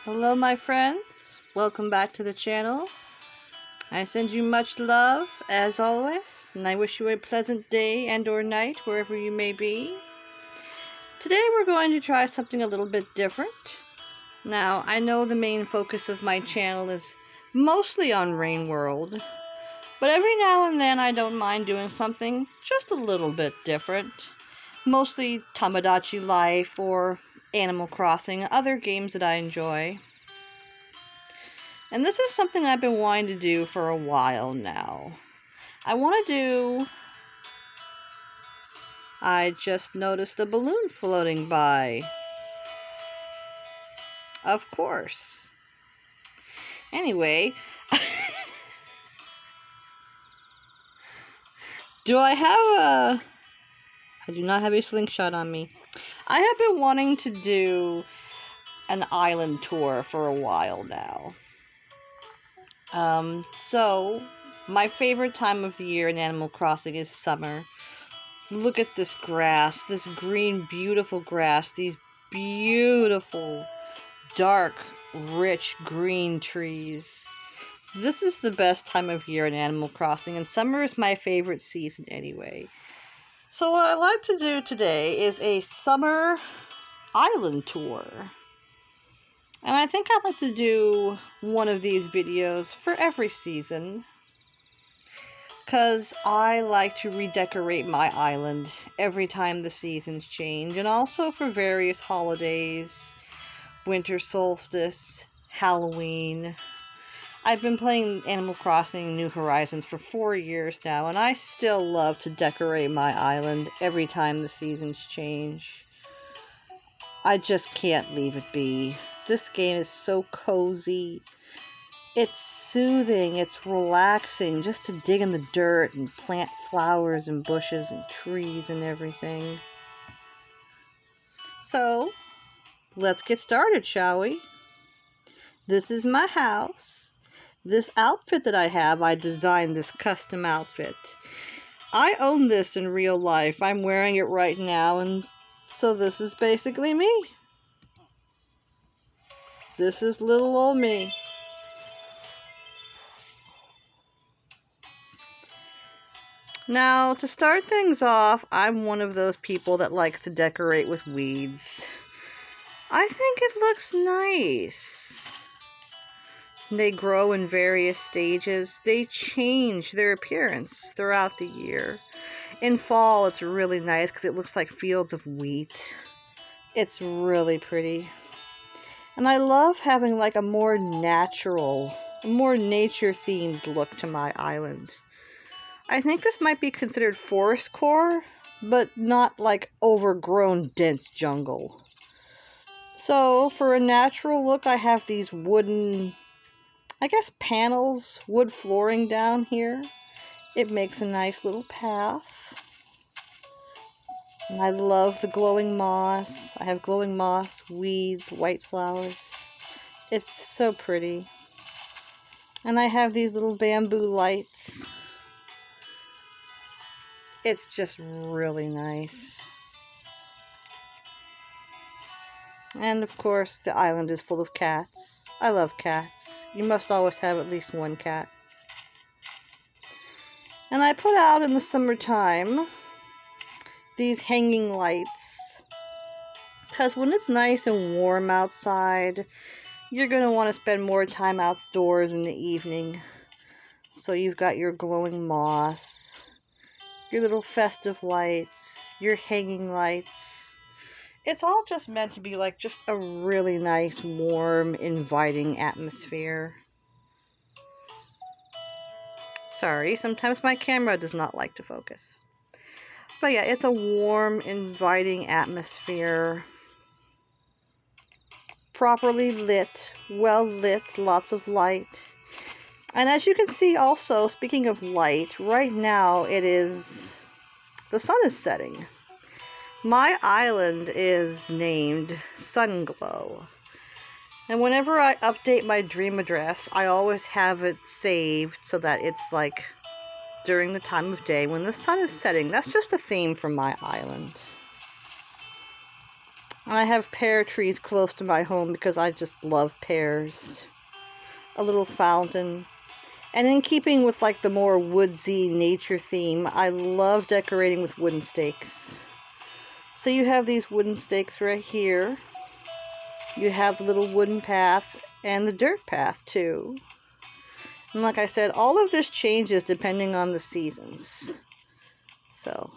Hello my friends, welcome back to the channel. I send you much love as always, and I wish you a pleasant day and or night wherever you may be. Today we're going to try something a little bit different. Now, I know the main focus of my channel is mostly on Rain World, but every now and then I don't mind doing something just a little bit different. Mostly Tamagotchi Life or Animal Crossing, other games that I enjoy. And this is something I've been wanting to do for a while now. I just noticed a balloon floating by. Of course. Anyway, I do not have a slingshot on me. I have been wanting to do an island tour for a while now. So my favorite time of the year in Animal Crossing is summer. Look at this grass, this green, beautiful grass, these beautiful, dark, rich green trees. This is the best time of year in Animal Crossing, and summer is my favorite season anyway. So what I'd like to do today is a summer island tour. And I think I'd like to do one of these videos for every season, because I like to redecorate my island every time the seasons change, and also for various holidays, winter solstice, Halloween. I've been playing Animal Crossing New Horizons for 4 years now, and I still love to decorate my island every time the seasons change. I just can't leave it be. This game is so cozy. It's soothing, it's relaxing just to dig in the dirt and plant flowers and bushes and trees and everything. So, let's get started, shall we? This is my house. This outfit that I have, I designed this custom outfit. I own this in real life. I'm wearing it right now, and so this is basically me. This is little old me. Now, to start things off, I'm one of those people that likes to decorate with weeds. I think it looks nice. They grow in various stages. They change their appearance throughout the year. In fall, it's really nice because it looks like fields of wheat. It's really pretty. And I love having like a more natural, more nature-themed look to my island. I think this might be considered forest core, but not like overgrown dense jungle. So for a natural look, I have these wooden, I guess, panels, wood flooring down here. It makes a nice little path. And I love the glowing moss. I have glowing moss, weeds, white flowers. It's so pretty. And I have these little bamboo lights. It's just really nice. And of course, the island is full of cats. I love cats. You must always have at least one cat. And I put out in the summertime these hanging lights, because when it's nice and warm outside, you're going to want to spend more time outdoors in the evening. So you've got your glowing moss, your little festive lights, your hanging lights. It's all just meant to be like just a really nice, warm, inviting atmosphere. Sorry, sometimes my camera does not like to focus. But yeah, it's a warm, inviting atmosphere. Properly lit, well lit, lots of light. And as you can see also, speaking of light, right now the sun is setting. My island is named Sunglow. And whenever I update my dream address, I always have it saved so that it's like during the time of day when the sun is setting. That's just a theme for my island. And I have pear trees close to my home because I just love pears. A little fountain. And in keeping with like the more woodsy nature theme, I love decorating with wooden stakes. So you have these wooden stakes right here. You have the little wooden path and the dirt path too. And like I said, all of this changes depending on the seasons. So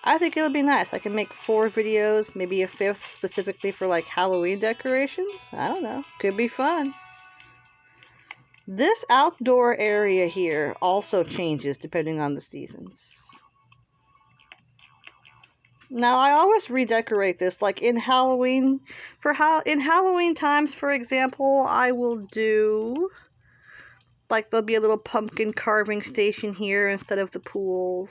I think it'll be nice. I can make 4 videos, maybe a 5th specifically for like Halloween decorations. I don't know. Could be fun. This outdoor area here also changes depending on the seasons. Now, I always redecorate this, like in Halloween. In Halloween times, for example, I will do, like, there'll be a little pumpkin carving station here instead of the pools.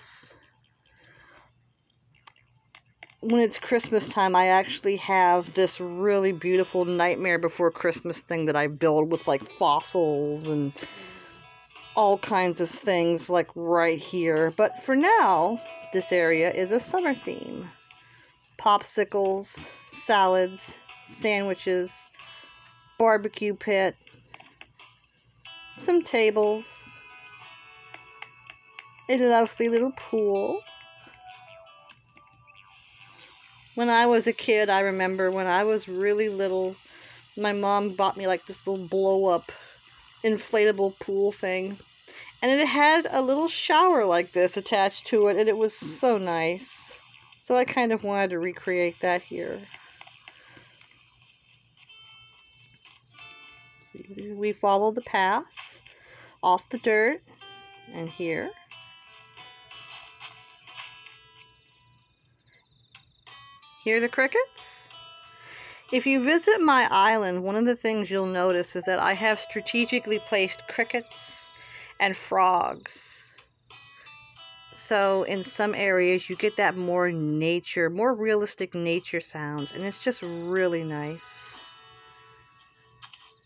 When it's Christmas time, I actually have this really beautiful Nightmare Before Christmas thing that I build with, like, fossils and all kinds of things, like, right here. But for now, this area is a summer theme. Popsicles, salads, sandwiches, barbecue pit, some tables, a lovely little pool. When I was a kid, I remember when I was really little, my mom bought me like this little blow-up inflatable pool thing. And it had a little shower like this attached to it, and it was so nice. So I kind of wanted to recreate that here. We follow the path off the dirt, and here. Hear the crickets? If you visit my island, one of the things you'll notice is that I have strategically placed crickets and frogs. So in some areas you get that more nature, more realistic nature sounds, and it's just really nice.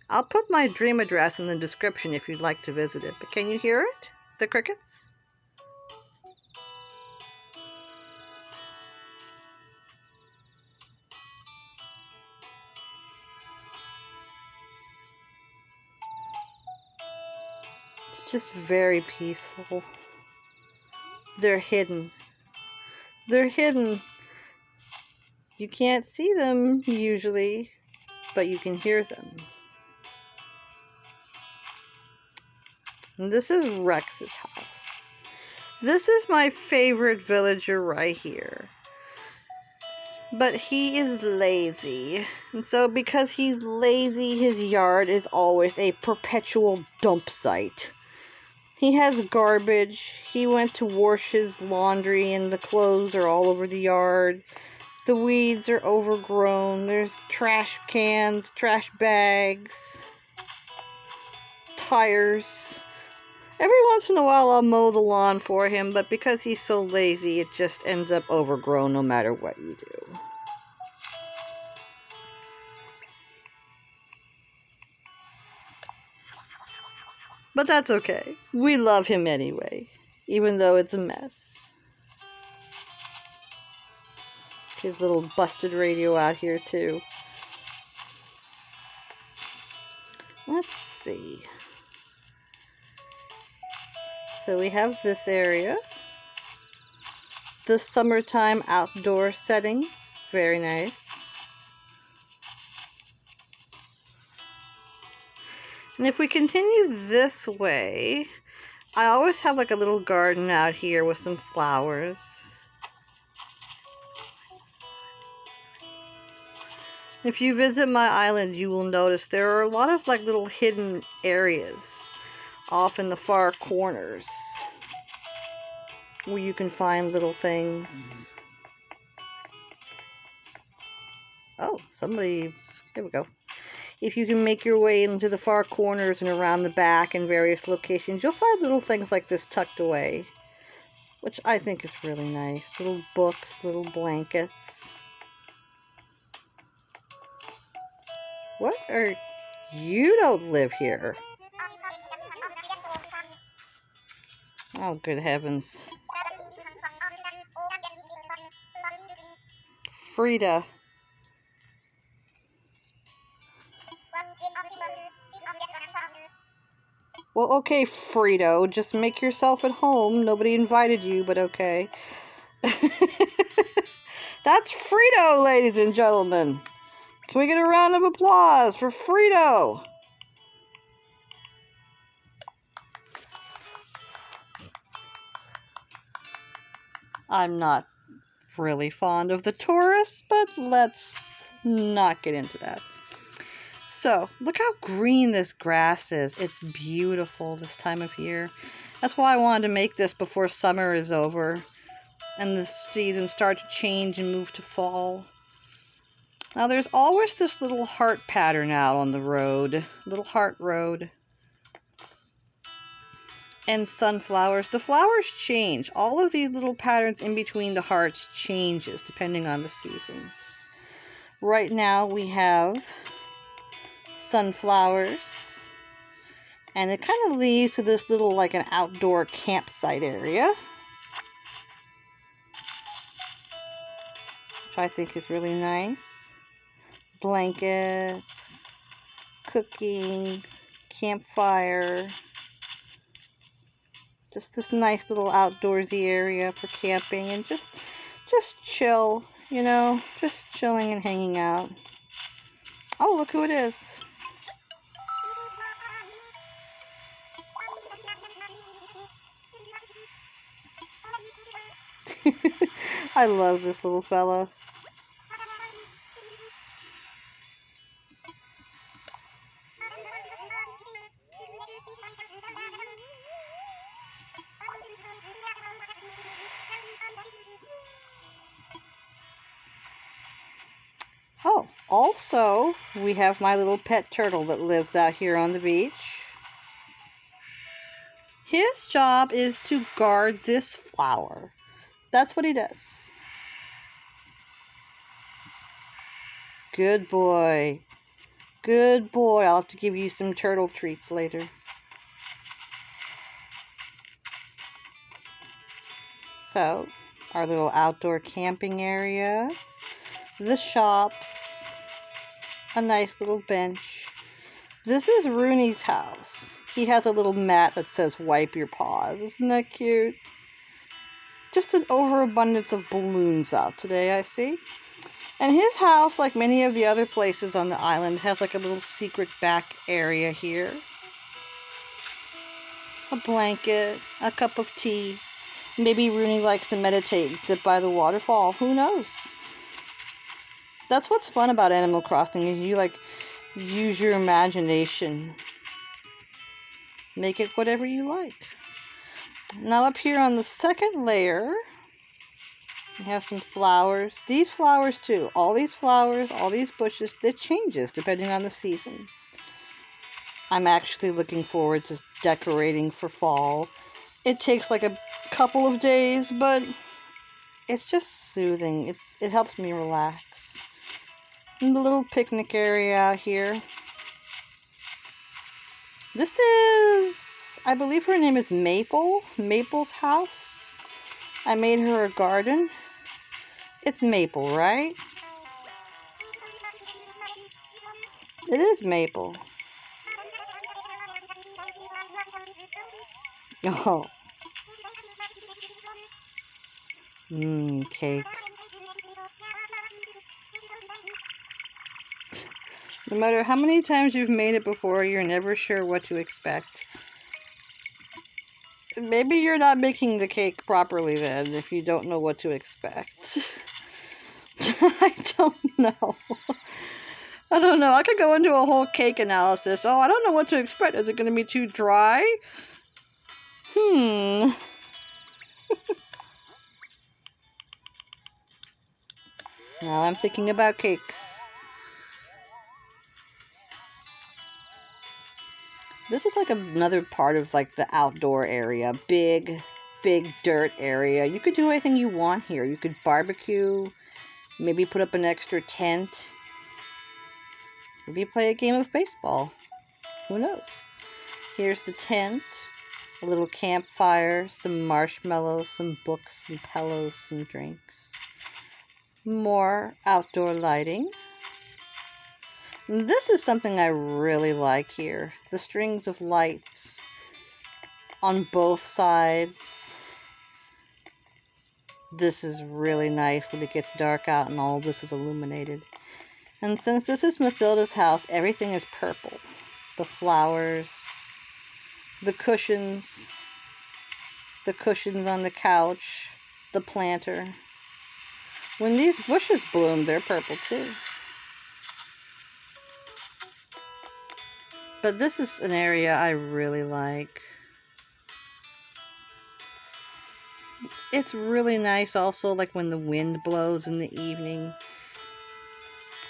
I'll put my dream address in the description if you'd like to visit it, but can you hear it? The crickets? It's just very peaceful. They're hidden. They're hidden. You can't see them usually, but you can hear them. And this is Rex's house. This is my favorite villager right here. But he is lazy. And so because he's lazy, his yard is always a perpetual dump site. He has garbage. He went to wash his laundry and the clothes are all over the yard. The weeds are overgrown. There's trash cans, trash bags, tires. Every once in a while I'll mow the lawn for him, but because he's so lazy, it just ends up overgrown no matter what you do. But that's okay. We love him anyway, even though it's a mess. His little busted radio out here too. Let's see. So we have this area. The summertime outdoor setting. Very nice. And if we continue this way, I always have like a little garden out here with some flowers. If you visit my island, you will notice there are a lot of like little hidden areas off in the far corners where you can find little things. Oh, somebody, there we go. If you can make your way into the far corners and around the back in various locations, you'll find little things like this tucked away, which I think is really nice. Little books, little blankets. What are... You don't live here. Oh, good heavens. Frida. Well, okay, Frito, just make yourself at home. Nobody invited you, but okay. That's Frito, ladies and gentlemen. Can we get a round of applause for Frito? I'm not really fond of the tourists, but let's not get into that. So, look how green this grass is. It's beautiful this time of year. That's why I wanted to make this before summer is over and the seasons start to change and move to fall. Now, there's always this little heart pattern out on the road, little heart road. And sunflowers. The flowers change. All of these little patterns in between the hearts changes depending on the seasons. Right now we have sunflowers. And it kind of leads to this little like an outdoor campsite area, which I think is really nice. Blankets, cooking, campfire. Just this nice little outdoorsy area for camping and just chill, you know, just chilling and hanging out. Oh, look who it is. I love this little fella. Oh, also, we have my little pet turtle that lives out here on the beach. His job is to guard this flower. That's what he does. Good boy. Good boy. I'll have to give you some turtle treats later. So, our little outdoor camping area, the shops, a nice little bench. This is Rooney's house. He has a little mat that says wipe your paws. Isn't that cute? Just an overabundance of balloons out today, I see. And his house, like many of the other places on the island, has like a little secret back area here. A blanket, a cup of tea. Maybe Rooney likes to meditate and sit by the waterfall. Who knows? That's what's fun about Animal Crossing, is you like use your imagination. Make it whatever you like. Now up here on the second layer, we have some flowers. These flowers too. All these flowers, all these bushes, it changes depending on the season. I'm actually looking forward to decorating for fall. It takes like a couple of days, but it's just soothing. It helps me relax. And the little picnic area out here. This is, I believe her name is Maple. Maple's house. I made her a garden. It's Maple, right? It is Maple. Oh. Cake. No matter how many times you've made it before, you're never sure what to expect. Maybe you're not making the cake properly then, if you don't know what to expect. I don't know. I don't know. I could go into a whole cake analysis. Oh, I don't know what to expect. Is it going to be too dry? Now I'm thinking about cakes. This is like another part of like the outdoor area. Big dirt area. You could do anything you want here. You could barbecue. Maybe put up an extra tent. Maybe play a game of baseball. Who knows? Here's the tent. A little campfire. Some marshmallows. Some books. Some pillows. Some drinks. More outdoor lighting. This is something I really like here. The strings of lights. on both sides. This is really nice when it gets dark out and all this is illuminated. And since this is Mathilda's house, everything is purple. The flowers, the cushions on the couch, the planter. When these bushes bloom, they're purple too. But this is an area I really like. It's really nice also, like when the wind blows in the evening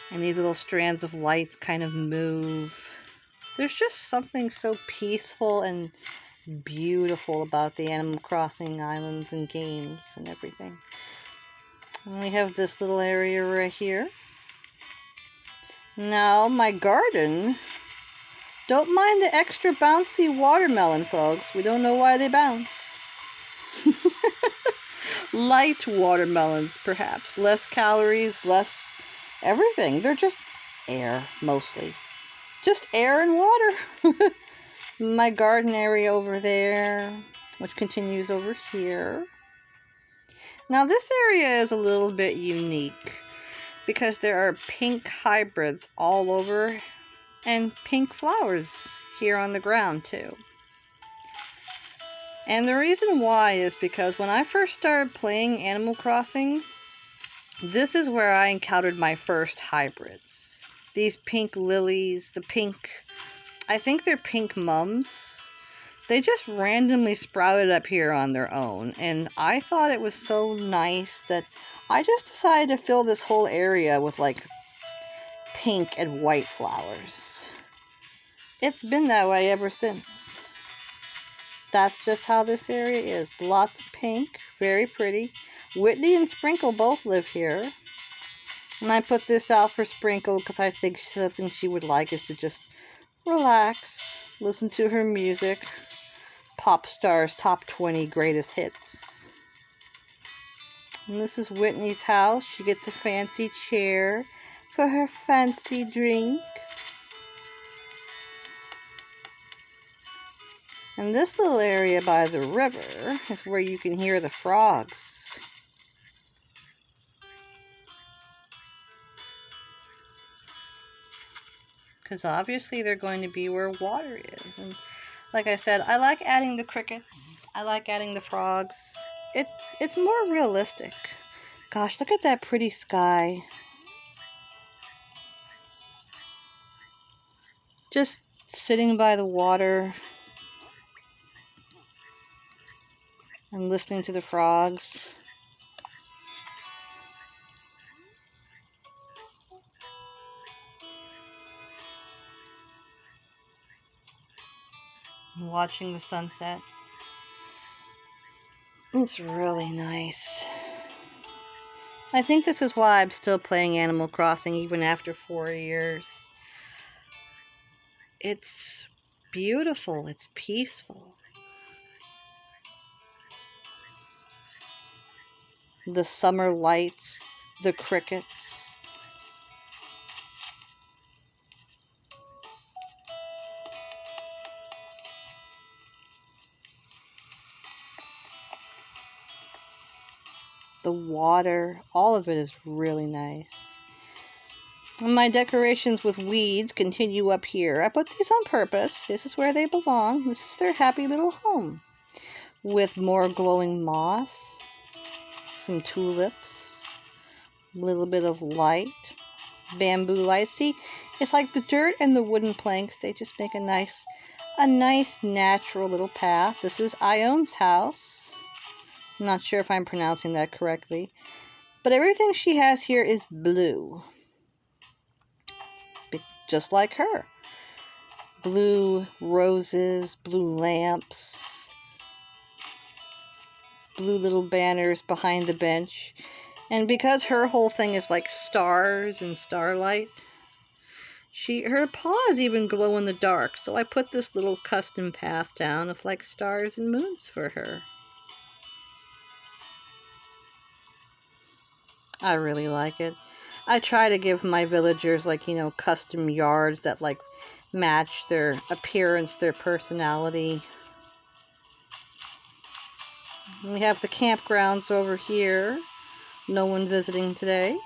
and these little strands of lights kind of move. There's just something so peaceful and beautiful about the Animal Crossing islands and games and everything. And we have this little area right here. Now, my garden, don't mind the extra bouncy watermelon, folks. We don't know why they bounce. Light watermelons, perhaps. Less calories, less everything. They're just air, mostly. Just air and water. My garden area over there, which continues over here. Now this area is a little bit unique because there are pink hybrids all over and pink flowers here on the ground too. And the reason why is because when I first started playing Animal Crossing, this is where I encountered my first hybrids. These pink lilies, I think they're pink mums. They just randomly sprouted up here on their own, and I thought it was so nice that I just decided to fill this whole area with like pink and white flowers. It's been that way ever since. That's just how this area is. Lots of pink, very pretty. Whitney and Sprinkle both live here. And I put this out for Sprinkle because I think something she would like is to just relax, listen to her music. Pop Star's Top 20 Greatest Hits. And this is Whitney's house. She gets a fancy chair for her fancy drink. And this little area by the river is where you can hear the frogs. Because obviously they're going to be where water is. And like I said, I like adding the crickets. I like adding the frogs. It's more realistic. Gosh, look at that pretty sky. Just sitting by the water and listening to the frogs. And watching the sunset. It's really nice. I think this is why I'm still playing Animal Crossing even after 4 years. It's beautiful. It's peaceful. The summer lights, the crickets. The water, all of it is really nice. And my decorations with weeds continue up here. I put these on purpose. This is where they belong. This is their happy little home. With more glowing moss, some tulips, a little bit of light, bamboo light. See, it's like the dirt and the wooden planks. They just make a nice natural little path. This is Ion's house. I'm not sure if I'm pronouncing that correctly. But everything she has here is blue. Just like her. Blue roses, blue lamps, blue little banners behind the bench. And because her whole thing is like stars and starlight, her paws even glow in the dark. So I put this little custom path down of like stars and moons for her. I really like it. I try to give my villagers like, custom yards that like match their appearance, their personality. We have the campgrounds over here. No one visiting today.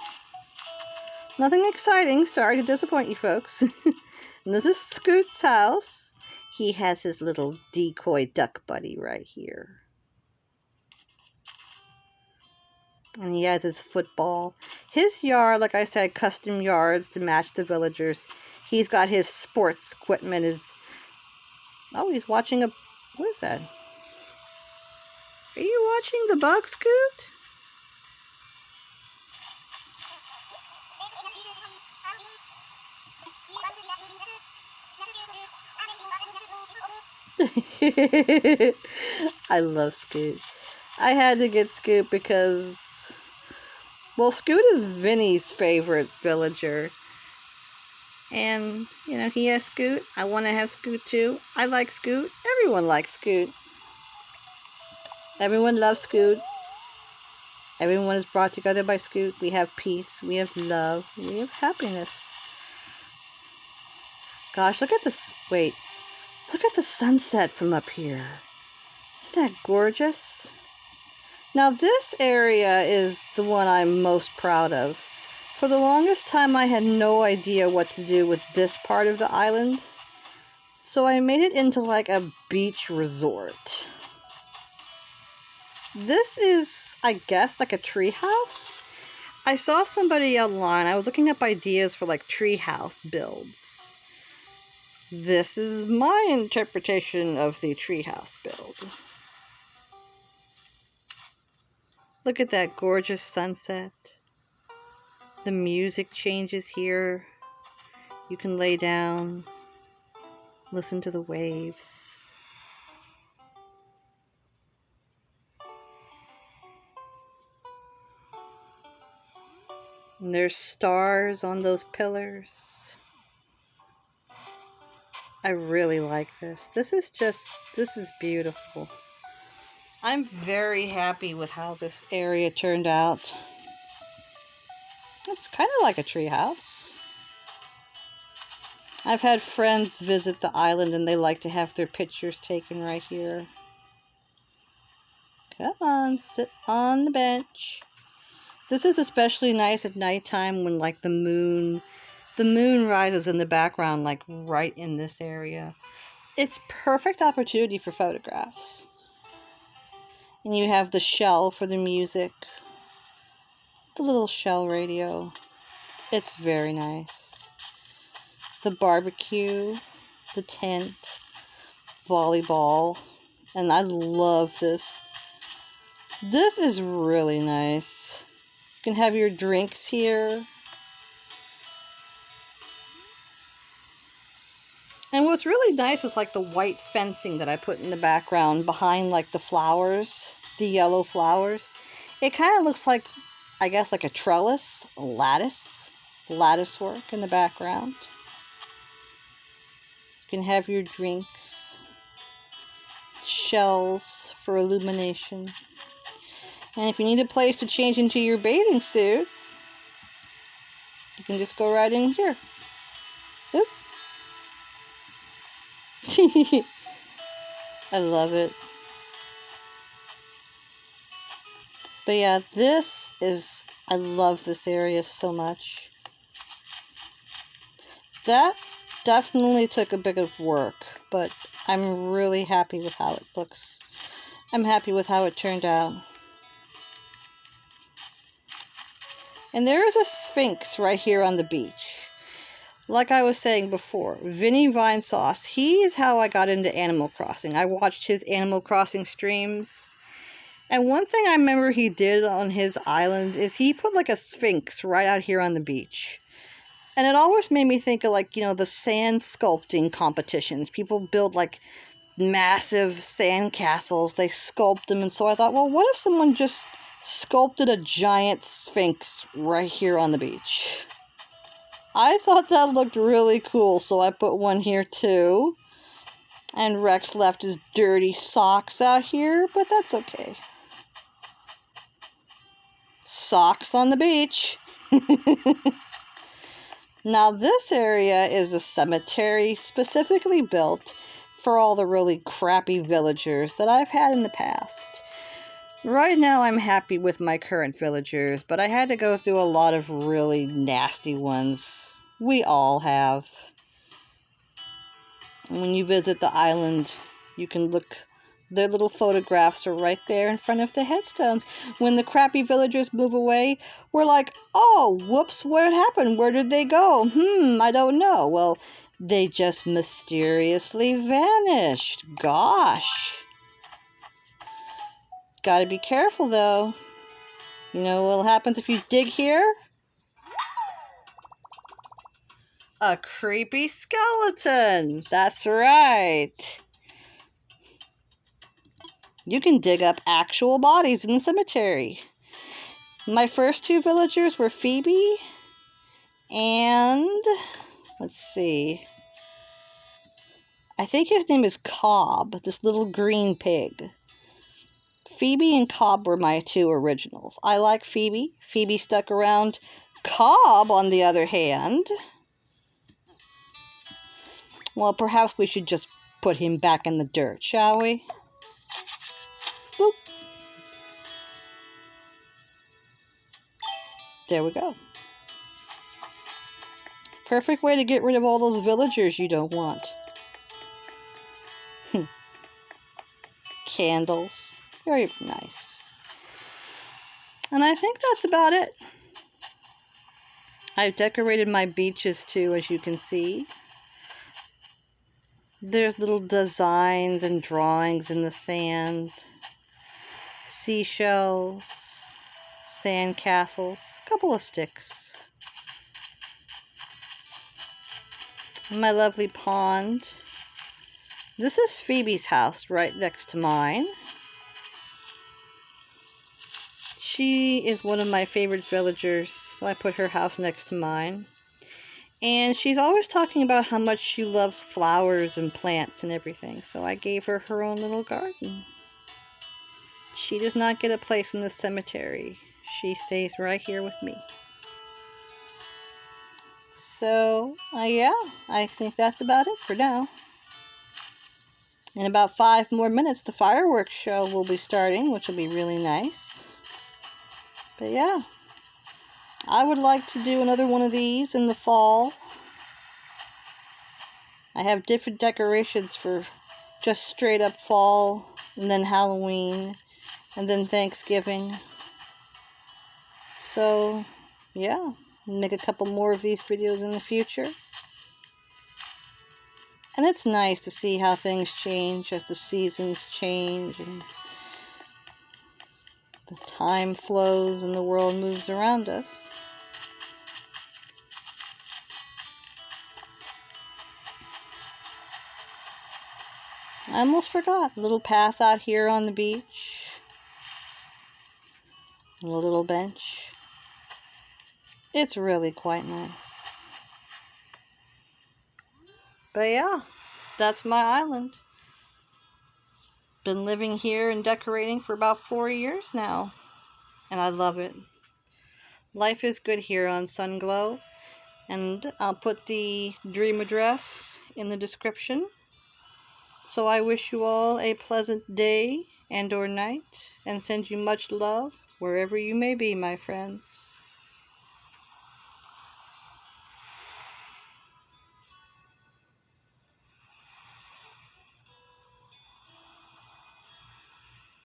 Nothing exciting. Sorry to disappoint you folks. And this is Scoot's house. He has his little decoy duck buddy right here. And he has his football. His yard, like I said, custom yards to match the villagers. He's got his sports equipment. Oh, he's watching a... What is that? Are you watching the bug, Scoot? I love Scoot. I had to get Scoot because... Well, Scoot is Vinny's favorite villager. And, you know, he has Scoot. I want to have Scoot too. I like Scoot. Everyone likes Scoot. Everyone loves Scoot. Everyone is brought together by Scoot. We have peace. We have love. We have happiness. Gosh, look at this. Wait. Look at the sunset from up here. Isn't that gorgeous? Now this area is the one I'm most proud of. For the longest time I had no idea what to do with this part of the island. So I made it into like a beach resort. This is, I guess, like a tree house. I saw somebody online. I was looking up ideas for like tree house builds. This is my interpretation of the treehouse build. Look at that gorgeous sunset. The music changes here. You can lay down, listen to the waves. And there's stars on those pillars. I really like this. This is beautiful. I'm very happy with how this area turned out. It's kind of like a treehouse. I've had friends visit the island and they like to have their pictures taken right here. Come on, sit on the bench. This is especially nice at nighttime when like the moon rises in the background, like right in this area. It's perfect opportunity for photographs. And you have the shell for the music. The little shell radio. It's very nice. The barbecue, the tent, volleyball, and I love this. This is really nice. You can have your drinks here. And what's really nice is like the white fencing that I put in the background behind like the flowers, the yellow flowers. It kind of looks like, I guess, like a trellis, a lattice work in the background. You can have your drinks, shells for illumination. And if you need a place to change into your bathing suit, you can just go right in here. Oop. I love it. But yeah, I love this area so much. That definitely took a bit of work, but I'm really happy with how it looks. I'm happy with how it turned out. And there is a sphinx right here on the beach. Like I was saying before, Vinny Vinesauce, he is how I got into Animal Crossing. I watched his Animal Crossing streams. And one thing I remember he did on his island is he put like a sphinx right out here on the beach. And it always made me think of like, you know, the sand sculpting competitions. People build like massive sand castles. They sculpt them. And so I thought, well, what if someone just sculpted a giant sphinx right here on the beach? I thought that looked really cool, so I put one here too. And Rex left his dirty socks out here, but that's okay. Socks on the beach. Now this area is a cemetery specifically built for all the really crappy villagers that I've had in the past. Right now I'm happy with my current villagers, but I had to go through a lot of really nasty ones. We all have. When you visit the island, you can look, their little photographs are right there in front of the headstones. When the crappy villagers move away, we're like, oh, whoops, what happened? Where did they go? I don't know. Well, they just mysteriously vanished. Gosh. Gotta be careful, though. You know what happens if you dig here? A creepy skeleton. That's right. You can dig up actual bodies in the cemetery. My first two villagers were Phoebe and, let's see, I think his name is Cobb, this little green pig. Phoebe and Cobb were my two originals. I like Phoebe. Phoebe stuck around. Cobb, on the other hand, well, perhaps we should just put him back in the dirt, shall we? Boop. There we go. Perfect way to get rid of all those villagers you don't want. Candles. Very nice. And I think that's about it. I've decorated my beaches too, as you can see. There's little designs and drawings in the sand. Seashells. Sand castles. A couple of sticks. My lovely pond. This is Phoebe's house right next to mine. She is one of my favorite villagers, so I put her house next to mine. And she's always talking about how much she loves flowers and plants and everything, so I gave her her own little garden. She does not get a place in the cemetery. She stays right here with me. So, yeah, I think that's about it for now. In about 5 more minutes, the fireworks show will be starting, which will be really nice. But yeah, I would like to do another one of these in the fall. I have different decorations for just straight up fall, and then Halloween, and then Thanksgiving. So, yeah, make a couple more of these videos in the future. And it's nice to see how things change as the seasons change and the time flows and the world moves around us. I almost forgot. A little path out here on the beach. A little bench. It's really quite nice. But yeah, that's my island. Been living here and decorating for about 4 years now. And I love it. Life is good here on Sunglow. And I'll put the dream address in the description. So I wish you all a pleasant day and or night, and send you much love wherever you may be, my friends.